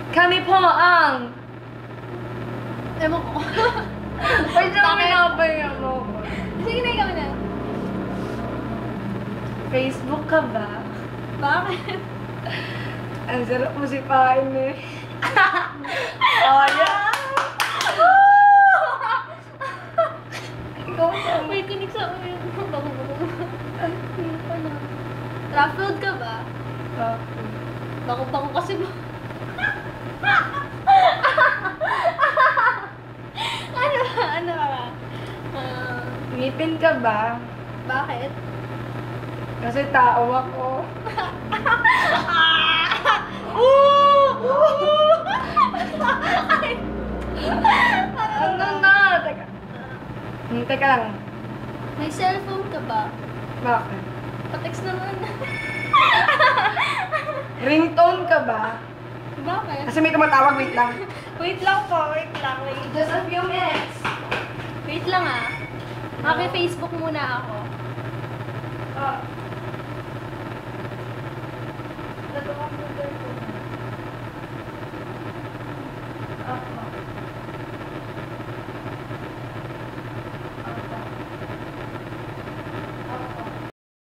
Kami po ang... Ewan ko. Wait lang, minabay mo. Sige na, ikaw na. Facebook ka ba? Bakit? Ang sarap mo sipain eh. Oh, yeah. Ikaw na. May kinig sa ulo. Ano? Raffled ka ba? Bako-bako kasi ba? Ano ba? Ano ba? Ngipin ka ba? Bakit? Kasi tao ako. Ano na? Teka. Teka lang. May cellphone ka ba? Bakit? Pa-text naman. Ringtone ka ba? Bakit? Kasi may tumatawag, wait lang. Wait lang po, wait lang. Just a few minutes. Wait lang ah. Maki-Facebook muna ako. Ah.